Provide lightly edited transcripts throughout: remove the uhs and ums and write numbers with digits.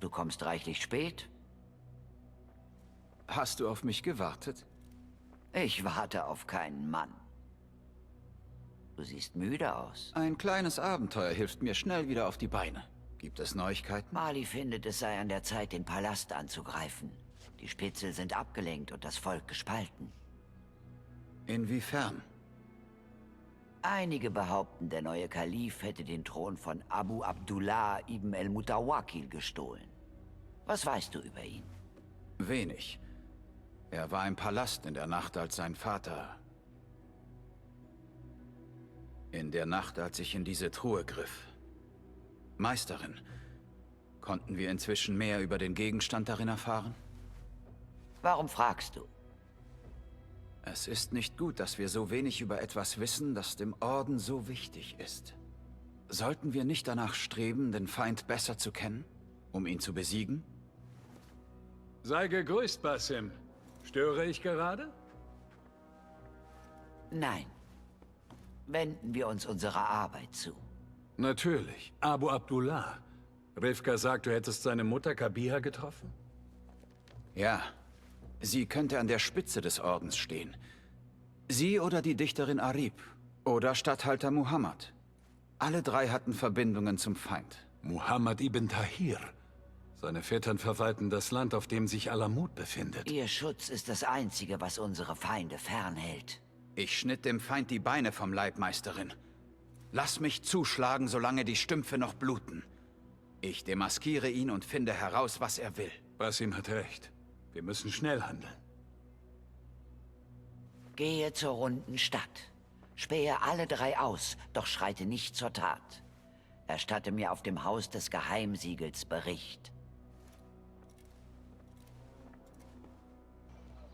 Du kommst reichlich spät. Hast du auf mich gewartet? Ich warte auf keinen Mann. Du siehst müde aus. Ein kleines Abenteuer hilft mir schnell wieder auf die Beine. Gibt es Neuigkeiten? Mali findet, es sei an der Zeit, den Palast anzugreifen. Die Spitzel sind abgelenkt und das Volk gespalten. Inwiefern? Einige behaupten, der neue Kalif hätte den Thron von Abu Abdullah ibn el-Mutawakil gestohlen. Was weißt du über ihn? Wenig. Er war im Palast in der Nacht, als sein Vater... In der Nacht, als ich in diese Truhe griff. Meisterin, konnten wir inzwischen mehr über den Gegenstand darin erfahren? Warum fragst du? Es ist nicht gut, dass wir so wenig über etwas wissen, das dem Orden so wichtig ist. Sollten wir nicht danach streben, den Feind besser zu kennen, um ihn zu besiegen? Sei gegrüßt, Basim. Störe ich gerade? Nein. Wenden wir uns unserer Arbeit zu. Natürlich. Abu Abdullah. Rivka sagt, du hättest seine Mutter Kabiha getroffen? Ja. Sie könnte an der Spitze des Ordens stehen. Sie oder die Dichterin Arib. Oder Statthalter Muhammad. Alle drei hatten Verbindungen zum Feind. Muhammad ibn Tahir. Seine Vettern verwalten das Land, auf dem sich Alamut befindet. Ihr Schutz ist das Einzige, was unsere Feinde fernhält. Ich schnitt dem Feind die Beine vom Leib, Meisterin. Lass mich zuschlagen, solange die Stümpfe noch bluten. Ich demaskiere ihn und finde heraus, was er will. Basim hat recht. Wir müssen schnell handeln. Gehe zur runden Stadt. Spähe alle drei aus, doch schreite nicht zur Tat. Erstatte mir auf dem Haus des Geheimsiegels Bericht.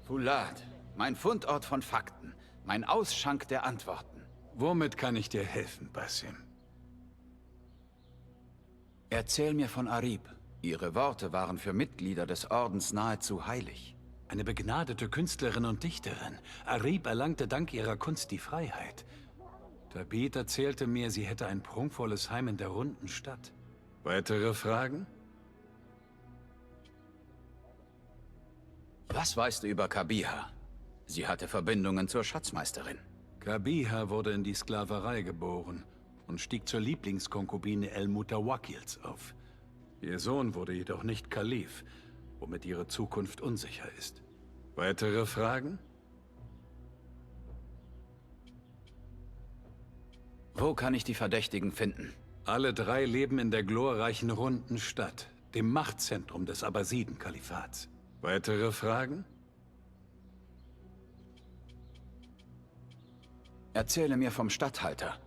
Fulad, mein Fundort von Fakten. Mein Ausschank der Antworten. Womit kann ich dir helfen, Basim? Erzähl mir von Arib. Ihre Worte waren für Mitglieder des Ordens nahezu heilig. Eine begnadete Künstlerin und Dichterin. Arib erlangte dank ihrer Kunst die Freiheit. Tabit erzählte mir, sie hätte ein prunkvolles Heim in der runden Stadt. Weitere Fragen? Was weißt du über Kabiha? Sie hatte Verbindungen zur Schatzmeisterin. Kabiha wurde in die Sklaverei geboren und stieg zur Lieblingskonkubine el-Mutawakils auf. Ihr Sohn wurde jedoch nicht Kalif, womit ihre Zukunft unsicher ist. Weitere Fragen? Wo kann ich die Verdächtigen finden? Alle drei leben in der glorreichen runden Stadt, dem Machtzentrum des Abbasiden-Kalifats. Weitere Fragen? Erzähle mir vom Statthalter.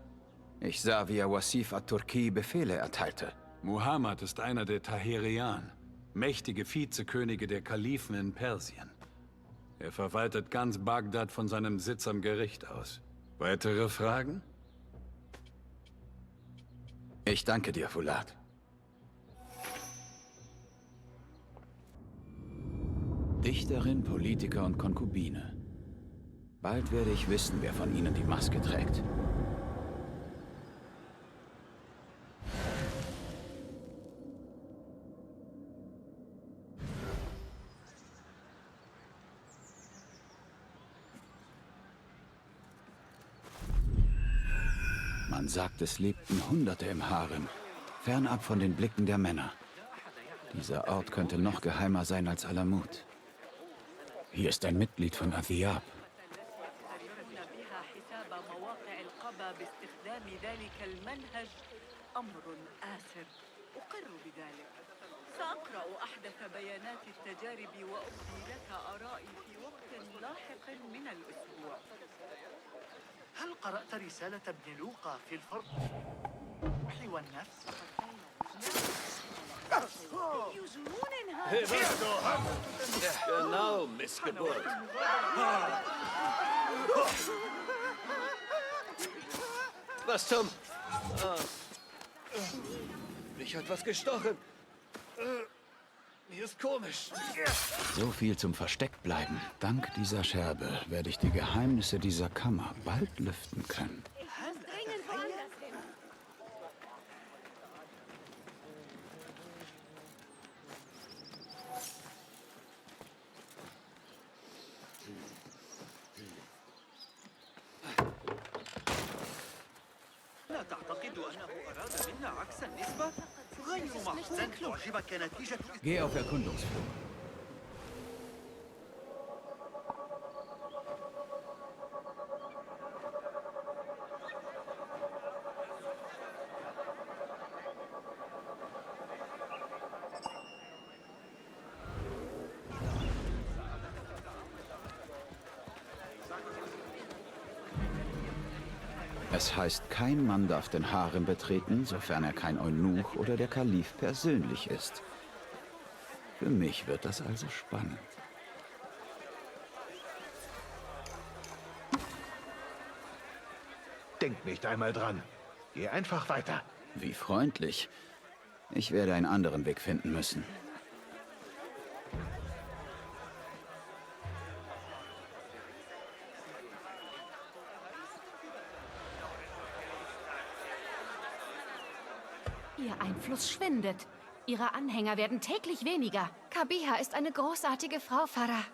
Ich sah, wie er Wasif at-Turki Befehle erteilte. Muhammad ist einer der Tahirian, mächtige Vizekönige der Kalifen in Persien. Er verwaltet ganz Bagdad von seinem Sitz am Gericht aus. Weitere Fragen? Ich danke dir, Fulad. Dichterin, Politiker und Konkubine. Bald werde ich wissen, wer von ihnen die Maske trägt. Man sagt, es lebten Hunderte im Harem, fernab von den Blicken der Männer. Dieser Ort könnte noch geheimer sein als Alamut. Hier ist ein Mitglied von Athiab. سأقرأ أحدث بيانات التجارب وأبدي لك آرائي في وقت لاحق من الأسبوع. هل قرأت رسالة ابن لوقا في الفرق والنفس؟ Genau, Missgeburt. Was zum... Mich hat was gestochen. Mir ist komisch. So viel zum Versteckbleiben. Dank dieser Scherbe werde ich die Geheimnisse dieser Kammer bald lüften können. ألا تعتقد أنه أراد منا عكس النسبة؟ غير معقول. لن تعجبك نتيجة. Geh auf Erkundungsflug. Es heißt, kein Mann darf den Harem betreten, sofern er kein Eunuch oder der Kalif persönlich ist. Für mich wird das also spannend. Denk nicht einmal dran. Geh einfach weiter. Wie freundlich. Ich werde einen anderen Weg finden müssen. Ihr Einfluss schwindet. Ihre Anhänger werden täglich weniger. Kabiha ist eine großartige Frau, Farah.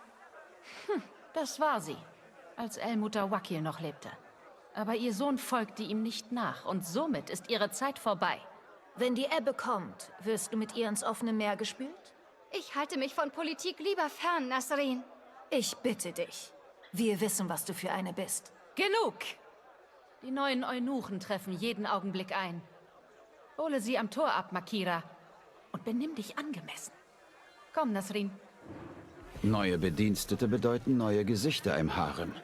Das war sie, als El-Mutawakil noch lebte. Aber ihr Sohn folgte ihm nicht nach und somit ist ihre Zeit vorbei. Wenn die Ebbe kommt, wirst du mit ihr ins offene Meer gespült? Ich halte mich von Politik lieber fern, Nasrin. Ich bitte dich. Wir wissen, was du für eine bist. Genug! Die neuen Eunuchen treffen jeden Augenblick ein. Hole sie am Tor ab, Makira. Und benimm dich angemessen. Komm, Nasrin. Neue Bedienstete bedeuten neue Gesichter im Harem.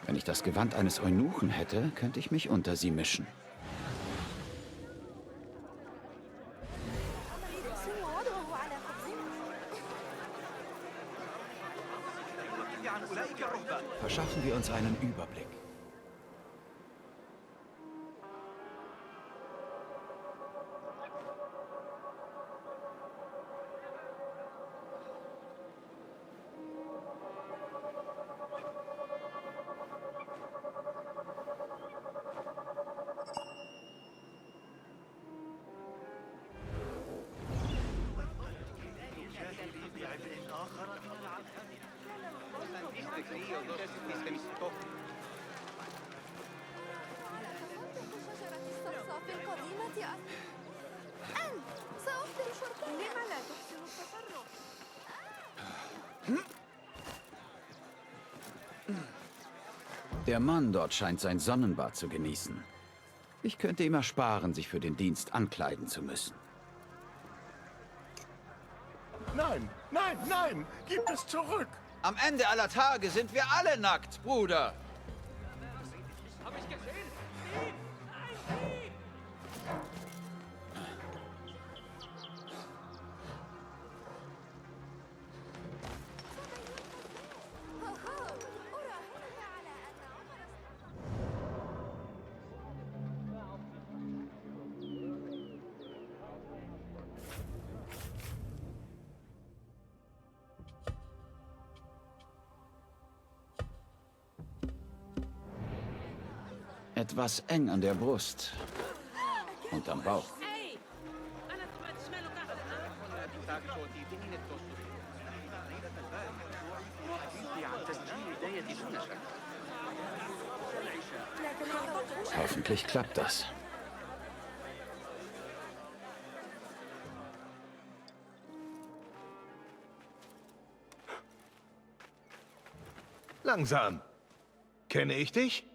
Wenn ich das Gewand eines Eunuchen hätte, könnte ich mich unter sie mischen. Verschaffen wir uns einen Überblick. Der Mann dort scheint sein Sonnenbad zu genießen. Ich könnte ihm ersparen, sich für den Dienst ankleiden zu müssen. Nein, nein, nein! Gib es zurück! Am Ende aller Tage sind wir alle nackt, Bruder! Etwas eng an der Brust und am Bauch. Hoffentlich klappt das. Langsam. Kenne ich dich?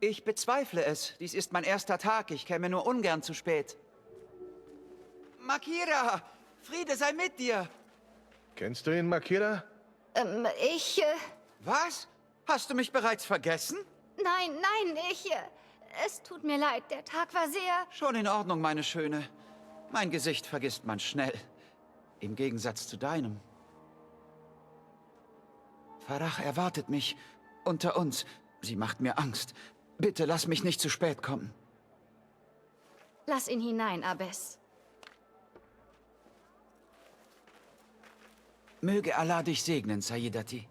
Ich bezweifle es. Dies ist mein erster Tag. Ich käme nur ungern zu spät. Makira! Friede sei mit dir! Kennst du ihn, Makira? Was? Hast du mich bereits vergessen? Nein, es tut mir leid, der Tag war sehr... Schon in Ordnung, meine Schöne. Mein Gesicht vergisst man schnell. Im Gegensatz zu deinem. Farah erwartet mich. Unter uns. Sie macht mir Angst. Bitte lass mich nicht zu spät kommen. Lass ihn hinein, Abbes. Möge Allah dich segnen, Sayyidati.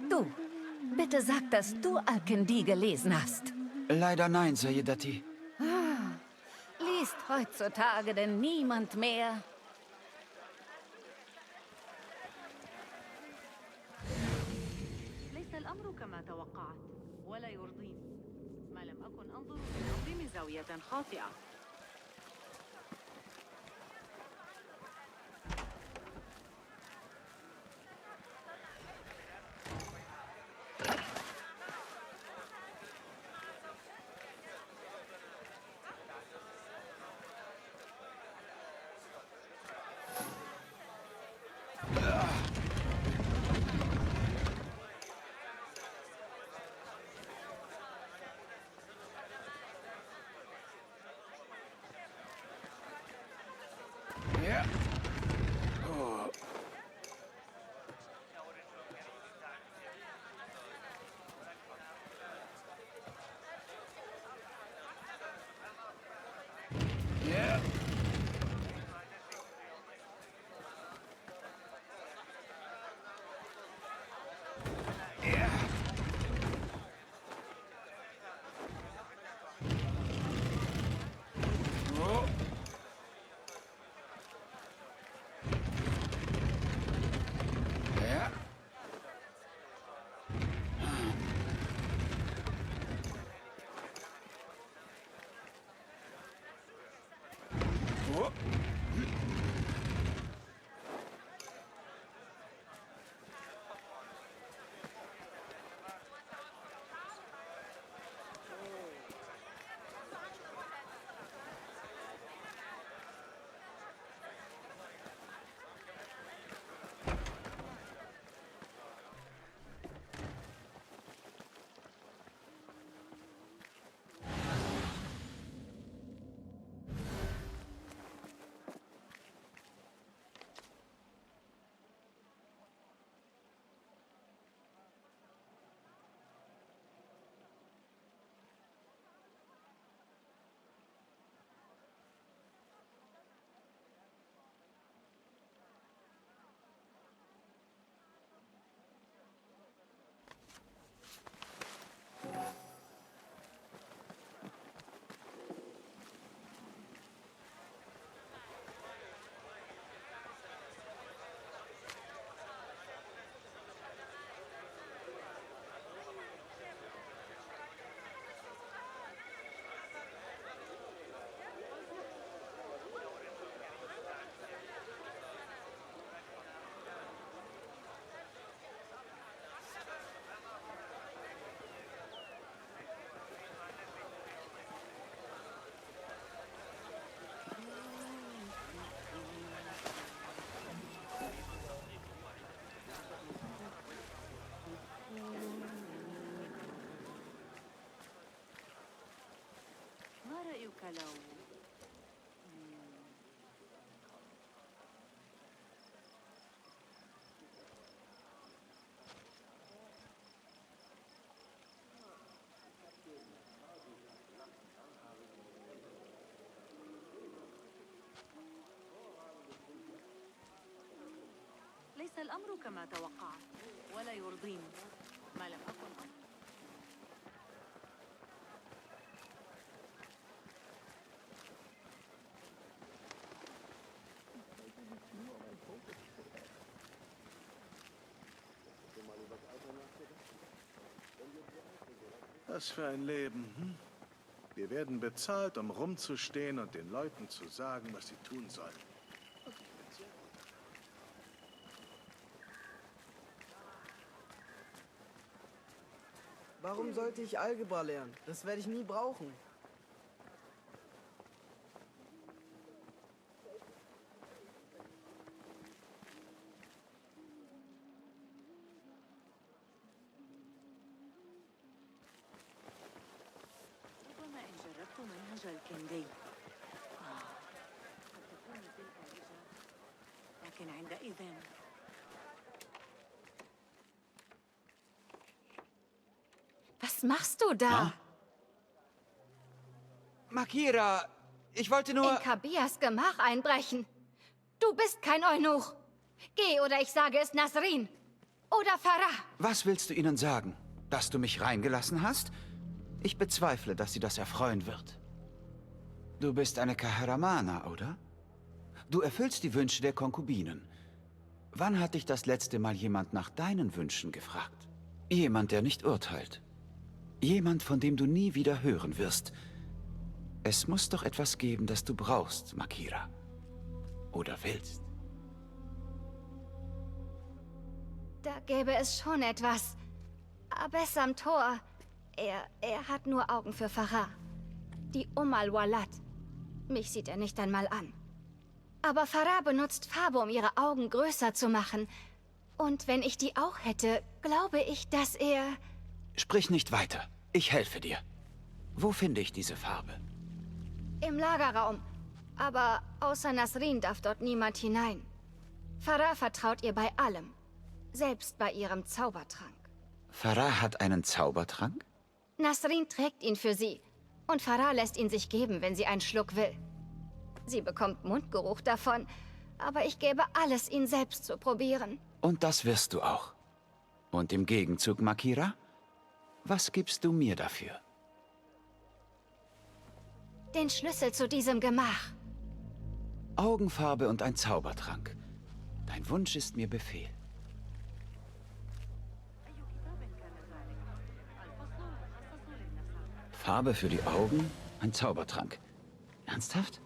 Du, bitte sag, dass du Alkendi gelesen hast. Leider nein, Sayyidati. Liest heutzutage denn niemand mehr? ليس الأمر كما توقعت ولا يرضيني ما لم أكن أنظر في الأمر من زاوية خاطئة. Ja. Ja. Ja. Oh. Ja. Oh. ما رأيك لو ليس الأمر كما توقعت ولا يرضيني ما لم أكن Was für ein Leben, hm? Wir werden bezahlt, um rumzustehen und den Leuten zu sagen, was sie tun sollen. Warum sollte ich Algebra lernen? Das werde ich nie brauchen. ربما إن جربت منهج الكندي قد تكون تلك الإجابة لكن عندئذ Was machst du da? Makira, ich wollte nur... In Kabias Gemach einbrechen. Du bist kein Eunuch. Geh, oder ich sage es Nasrin. oder Farah. Was willst du ihnen sagen? Dass du mich reingelassen hast? Ich bezweifle, dass sie das erfreuen wird. Du bist eine Kahramanah, oder? Du erfüllst die Wünsche der Konkubinen. Wann hat dich das letzte Mal jemand nach deinen Wünschen gefragt? Jemand, der nicht urteilt. Jemand, von dem du nie wieder hören wirst. Es muss doch etwas geben, das du brauchst, Makira. Oder willst. Da gäbe es schon etwas. Abess am Tor. Er hat nur Augen für Farah. Die Al-Walad. Mich sieht er nicht einmal an. Aber Farah benutzt Farbe, um ihre Augen größer zu machen. Und wenn ich die auch hätte, glaube ich, dass er... Sprich nicht weiter. Ich helfe dir. Wo finde ich diese Farbe? Im Lagerraum. Aber außer Nasrin darf dort niemand hinein. Farah vertraut ihr bei allem. Selbst bei ihrem Zaubertrank. Farah hat einen Zaubertrank? Nasrin trägt ihn für sie. Und Farah lässt ihn sich geben, wenn sie einen Schluck will. Sie bekommt Mundgeruch davon. Aber ich gebe alles, ihn selbst zu probieren. Und das wirst du auch. Und im Gegenzug, Makira? Was gibst du mir dafür? Den Schlüssel zu diesem Gemach. Augenfarbe und ein Zaubertrank. Dein Wunsch ist mir Befehl. Farbe für die Augen, ein Zaubertrank. Ernsthaft?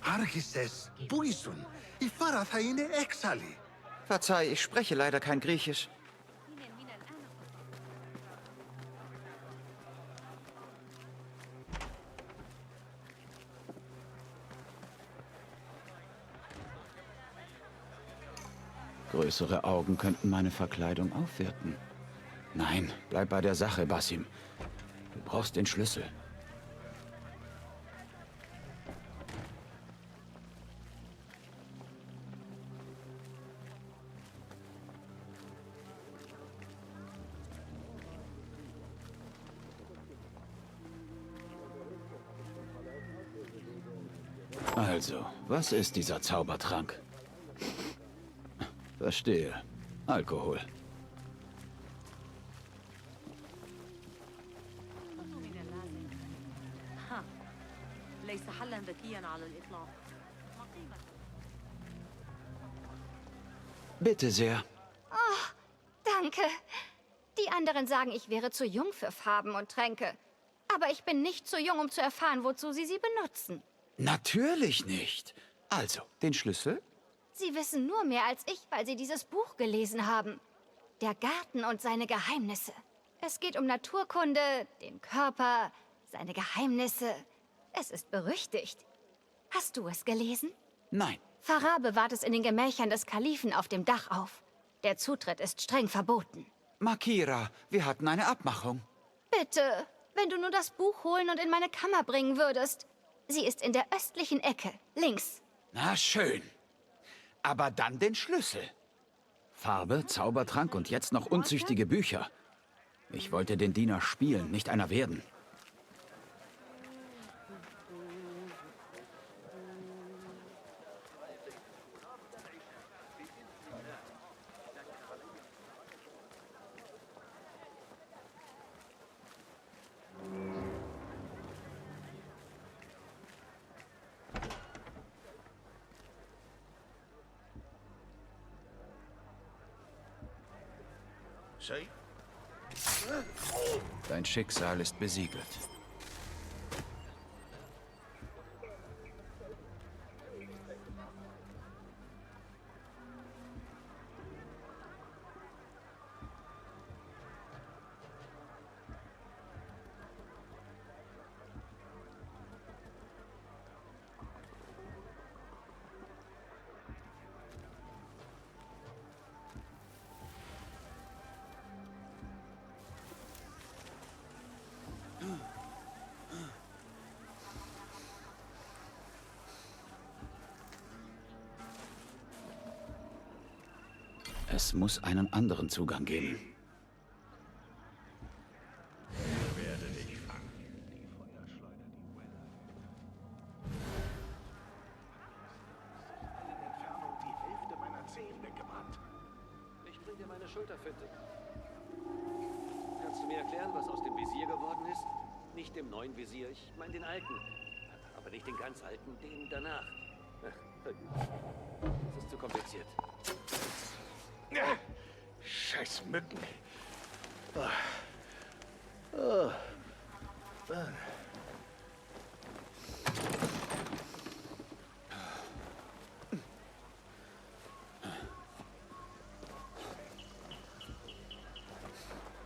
Άρχισες, πού ήσουν? Η Φάρα θα είναι έξαλλη. Verzeih, ich spreche leider kein Griechisch. Größere Augen könnten meine Verkleidung aufwerten. Nein, bleib bei der Sache, Basim. Du brauchst den Schlüssel. Also, was ist dieser Zaubertrank? Verstehe. Alkohol. ليس حلا ذكيا على الإطلاق. Bitte sehr. Oh, danke. Die anderen sagen, ich wäre zu jung für Farben und Tränke. Aber ich bin nicht zu jung, um zu erfahren, wozu sie benutzen. Natürlich nicht. Also, den Schlüssel? Sie wissen nur mehr als ich, weil sie dieses Buch gelesen haben. Der Garten und seine Geheimnisse. Es geht um Naturkunde, den Körper, seine Geheimnisse. Es ist berüchtigt. Hast du es gelesen? Nein. Farah bewahrt es in den Gemächern des Kalifen auf dem Dach auf. Der Zutritt ist streng verboten. Makira, wir hatten eine Abmachung. Bitte, wenn du nur das Buch holen und in meine Kammer bringen würdest. Sie ist in der östlichen Ecke, links. Na schön. Aber dann den Schlüssel. Farbe, Zaubertrank und jetzt noch unzüchtige Bücher. Ich wollte den Diener spielen, nicht einer werden. Dein Schicksal ist besiegelt. Es muss einen anderen Zugang geben. Ich bring dir meine Schulterfinte. Kannst du mir erklären, was aus dem Visier geworden ist? Nicht dem neuen Visier, ich meine den alten. Aber nicht den ganz alten, den danach. Das ist zu kompliziert. Scheiß Mücken. Oh. Mann.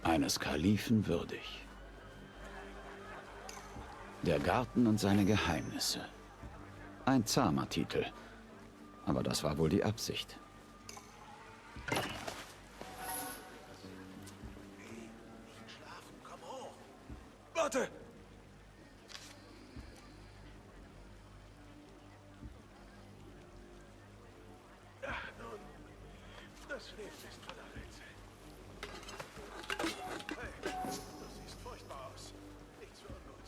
Eines Kalifen würdig. Der Garten und seine Geheimnisse. Ein zahmer Titel. Aber das war wohl die Absicht. Warte! Ach nun, das Leben ist voller Rätsel. Hey, du siehst furchtbar aus. Nichts für ungut.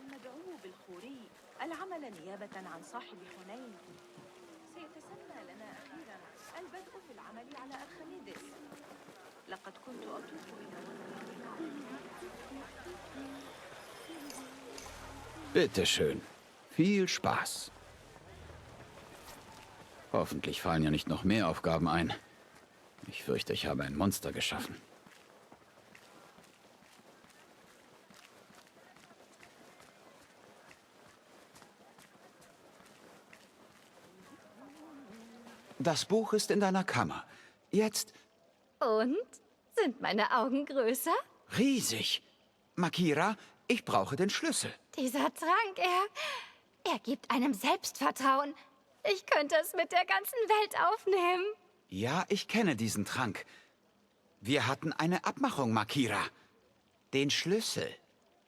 المدعو بالخوري العمل نيابة عن صاحب حنين سيتسنى لنا أخيرا البدء في العمل على أرخميدس. لقد كنت أطوف Bitte schön. Viel Spaß. Hoffentlich fallen ja nicht noch mehr Aufgaben ein. Ich fürchte, ich habe ein Monster geschaffen. Das Buch ist in deiner Kammer. Jetzt... Und? Sind meine Augen größer? Riesig. Makira, ich brauche den Schlüssel. Dieser Trank, er gibt einem Selbstvertrauen. Ich könnte es mit der ganzen Welt aufnehmen. Ja, ich kenne diesen Trank. Wir hatten eine Abmachung, Makira. Den Schlüssel.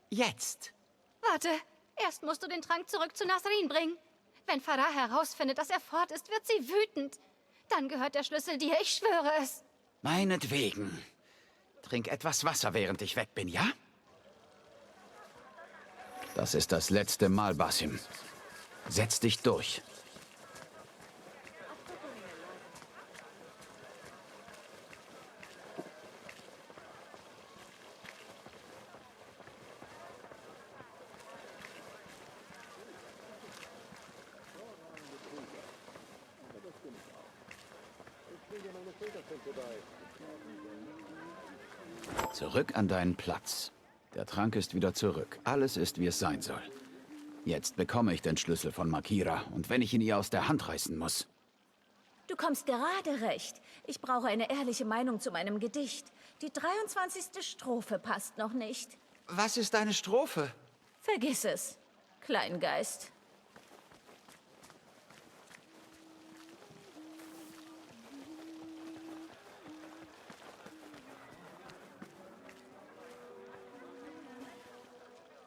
Jetzt. Warte, erst musst du den Trank zurück zu Nasrin bringen. Wenn Farah herausfindet, dass er fort ist, wird sie wütend. Dann gehört der Schlüssel dir, ich schwöre es. Meinetwegen. Trink etwas Wasser, während ich weg bin, ja? Das ist das letzte Mal, Basim. Setz dich durch. Zurück an deinen Platz. Der Trank ist wieder zurück. Alles ist, wie es sein soll. Jetzt bekomme ich den Schlüssel von Makira. Und wenn ich ihn ihr aus der Hand reißen muss. Du kommst gerade recht. Ich brauche eine ehrliche Meinung zu meinem Gedicht. Die 23. Strophe passt noch nicht. Was ist deine Strophe? Vergiss es, Kleingeist.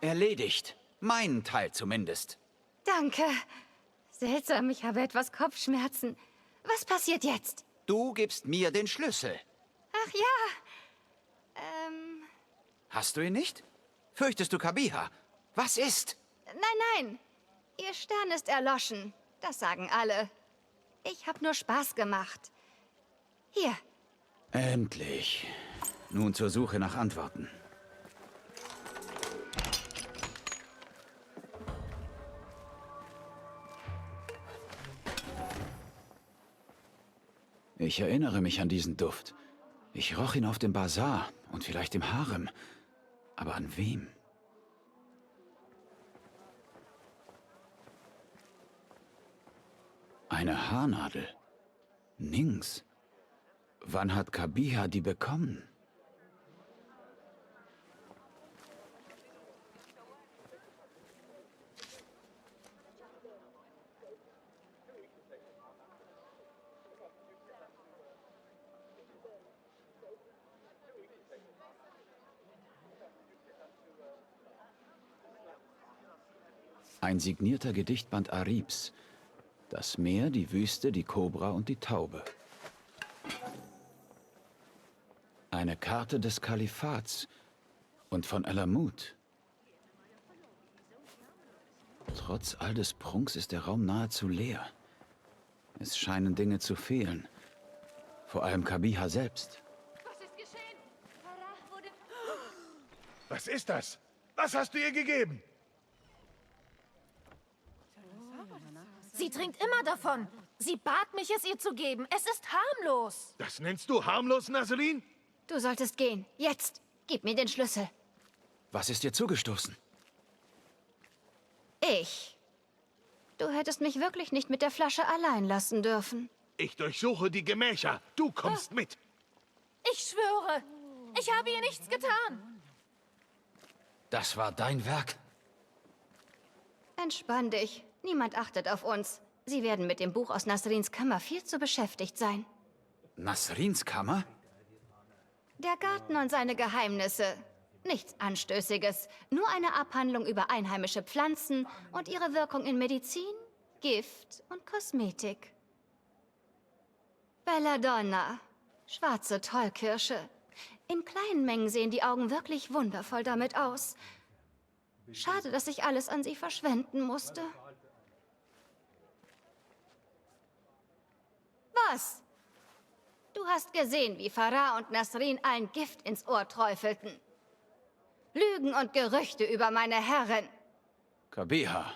Erledigt. Meinen Teil zumindest. Danke. Seltsam, ich habe etwas Kopfschmerzen. Was passiert jetzt? Du gibst mir den Schlüssel. Ach ja. Hast du ihn nicht? Fürchtest du Kabiha? Was ist? Nein. Ihr Stern ist erloschen. Das sagen alle. Ich habe nur Spaß gemacht. Hier. Endlich. Nun zur Suche nach Antworten. Ich erinnere mich an diesen Duft. Ich roch ihn auf dem Bazar und vielleicht im Harem. Aber an wem? Eine Haarnadel. Nings. Wann hat Kabiha die bekommen? Ein signierter Gedichtband Aribs. Das Meer, die Wüste, die Kobra und die Taube. Eine Karte des Kalifats und von Alamut. Trotz all des Prunks ist der Raum nahezu leer. Es scheinen Dinge zu fehlen. Vor allem Kabiha selbst. Was ist geschehen? Farah wurde... Was ist das? Was hast du ihr gegeben? Sie trinkt immer davon. Sie bat mich, es ihr zu geben. Es ist harmlos. Das nennst du harmlos, Nasrin? Du solltest gehen. Jetzt. Gib mir den Schlüssel. Was ist dir zugestoßen? Ich. Du hättest mich wirklich nicht mit der Flasche allein lassen dürfen. Ich durchsuche die Gemächer. Du kommst mit. Ich schwöre, ich habe ihr nichts getan. Das war dein Werk? Entspann dich. Niemand achtet auf uns. Sie werden mit dem Buch aus Nasrins Kammer viel zu beschäftigt sein. Nasrins Kammer? Der Garten und seine Geheimnisse. Nichts Anstößiges. Nur eine Abhandlung über einheimische Pflanzen und ihre Wirkung in Medizin, Gift und Kosmetik. Belladonna. Schwarze Tollkirsche. In kleinen Mengen sehen die Augen wirklich wundervoll damit aus. Schade, dass ich alles an sie verschwenden musste. Was? Du hast gesehen, wie Farah und Nasrin allen Gift ins Ohr träufelten. Lügen und Gerüchte über meine Herrin. Kabiha.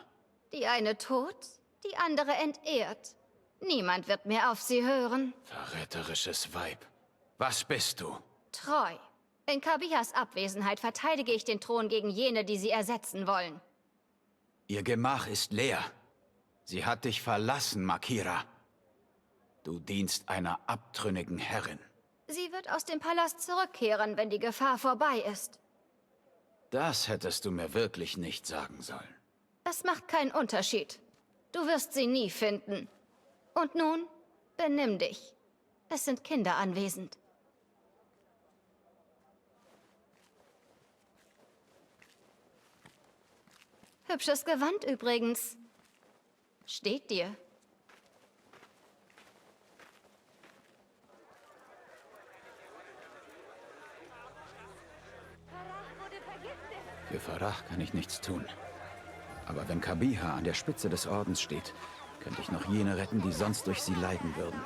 Die eine tot, die andere entehrt. Niemand wird mehr auf sie hören. Verräterisches Weib. Was bist du? Treu. In Kabihas Abwesenheit verteidige ich den Thron gegen jene, die sie ersetzen wollen. Ihr Gemach ist leer. Sie hat dich verlassen, Makira. Du dienst einer abtrünnigen Herrin. Sie wird aus dem Palast zurückkehren, wenn die Gefahr vorbei ist. Das hättest du mir wirklich nicht sagen sollen. Es macht keinen Unterschied. Du wirst sie nie finden. Und nun, benimm dich. Es sind Kinder anwesend. Hübsches Gewand übrigens. Steht dir. Für Farah kann ich nichts tun. Aber wenn Kabiha an der Spitze des Ordens steht, könnte ich noch jene retten, die sonst durch sie leiden würden.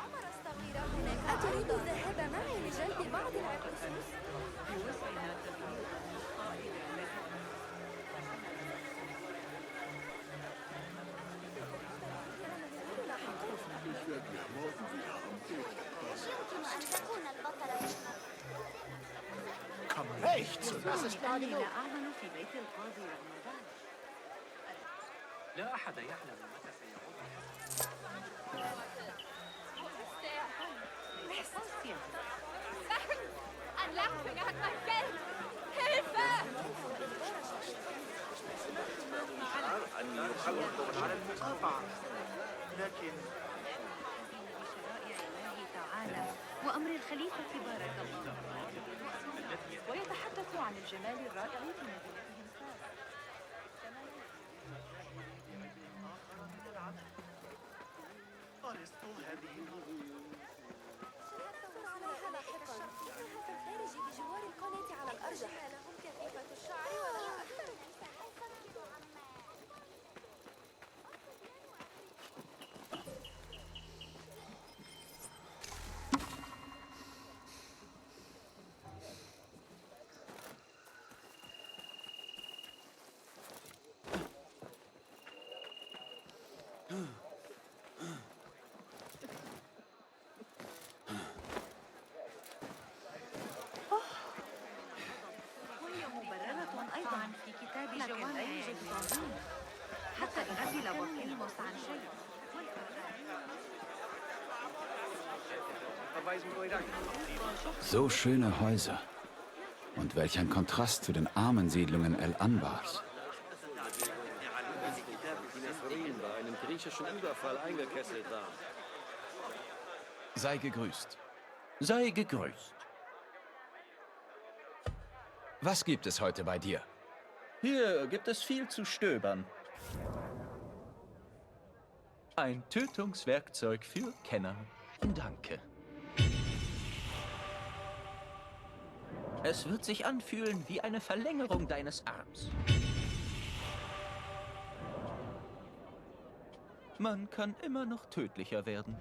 Komm nicht zu das ist klar genug. لا أحد يعلم متى سيعود. Ein Langfinger hat mein Geld! Hilfe! وأمر الخليفة بارك الله ويتحدث عن الجمال الرائع في مدينتهم وهي مبررة أيضا في كتاب جوامع التنظيم حتى إن عزل بطليموس عن شيء. So schöne Häuser. Und welch ein Kontrast zu den armen Siedlungen El Anbars. Die Nestorien bei einem griechischen Überfall eingekesselt waren. Sei gegrüßt. Sei gegrüßt. Was gibt es heute bei dir? Hier gibt es viel zu stöbern. Ein Tötungswerkzeug für Kenner. Danke. Es wird sich anfühlen wie eine Verlängerung deines Arms. Man kann immer noch tödlicher werden.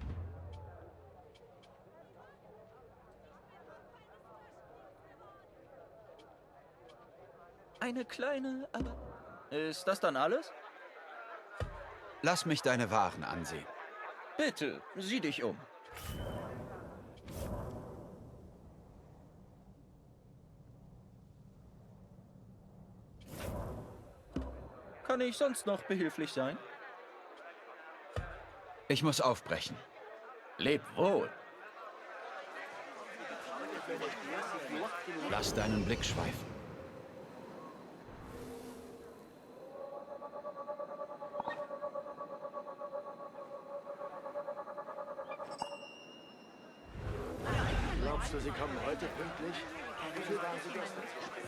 Eine kleine, aber... Ist das dann alles? Lass mich deine Waren ansehen. Bitte, sieh dich um. Kann ich sonst noch behilflich sein? Ich muss aufbrechen. Leb wohl. Lass deinen Blick schweifen. Glaubst du, sie kommen heute pünktlich? Wie viel waren sie gestern zu spät?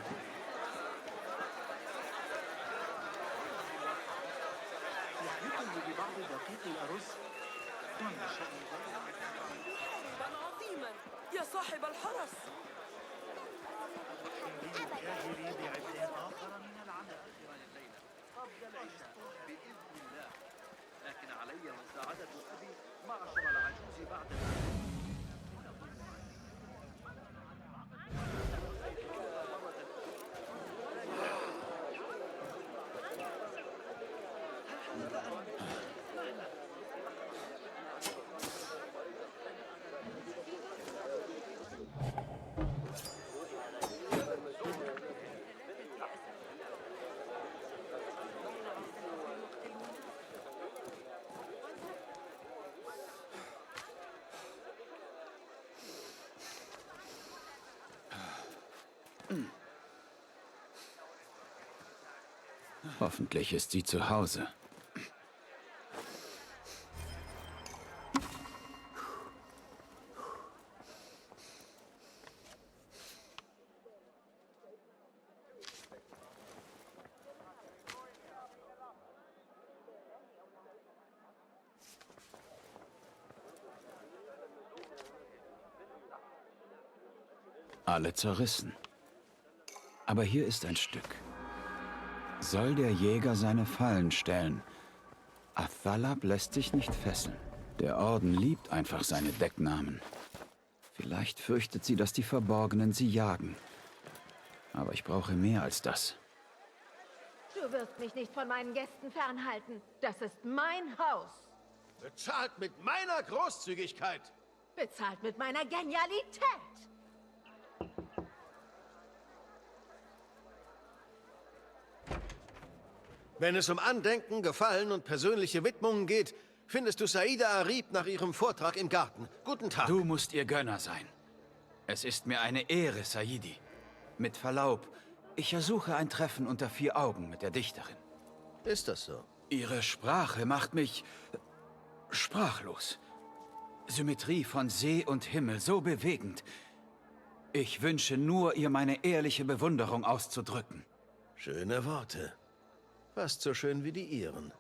يا صاحب الحرس الكاهلي بعبء آخر من العناء خلال الليلة قبل العشاء بإذن الله. لكن علي مساعدة أبي معشر العجوز بعد Hoffentlich ist sie zu Hause. Alle zerrissen. Aber hier ist ein Stück. Soll der Jäger seine Fallen stellen? Athalab lässt sich nicht fesseln. Der Orden liebt einfach seine Decknamen. Vielleicht fürchtet sie, dass die Verborgenen sie jagen. Aber ich brauche mehr als das. Du wirst mich nicht von meinen Gästen fernhalten. Das ist mein Haus. Bezahlt mit meiner Großzügigkeit. Bezahlt mit meiner Genialität. Wenn es um Andenken, Gefallen und persönliche Widmungen geht, findest du Saida Arib nach ihrem Vortrag im Garten. Guten Tag. Du musst ihr Gönner sein. Es ist mir eine Ehre, Saidi. Mit Verlaub, ich ersuche ein Treffen unter 4 Augen mit der Dichterin. Ist das so? Ihre Sprache macht mich sprachlos. Symmetrie von See und Himmel, so bewegend. Ich wünsche nur, ihr meine ehrliche Bewunderung auszudrücken. Schöne Worte. Fast so schön wie die ihren.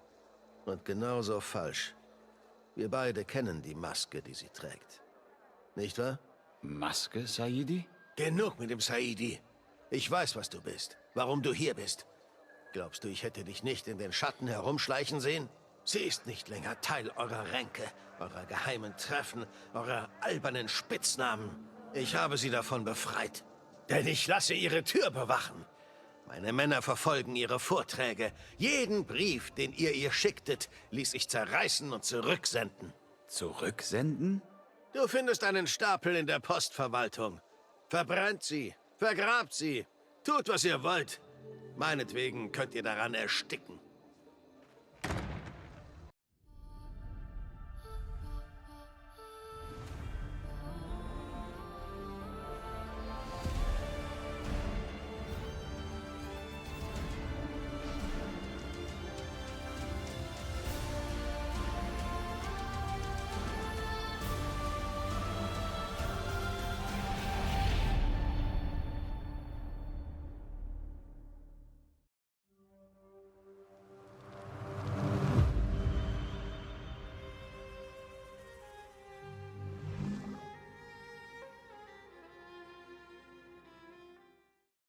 Und genauso falsch. Wir beide kennen die Maske, die sie trägt. Nicht wahr? Maske, Saidi? Genug mit dem Saidi. Ich weiß, was du bist. Warum du hier bist. Glaubst du, ich hätte dich nicht in den Schatten herumschleichen sehen? Sie ist nicht länger Teil eurer Ränke, eurer geheimen Treffen, eurer albernen Spitznamen. Ich habe sie davon befreit. Denn ich lasse ihre Tür bewachen. Meine Männer verfolgen ihre Vorträge. Jeden Brief, den ihr ihr schicktet, ließ ich zerreißen und zurücksenden. Zurücksenden? Du findest einen Stapel in der Postverwaltung. Verbrennt sie, vergrabt sie, tut, was ihr wollt. Meinetwegen könnt ihr daran ersticken.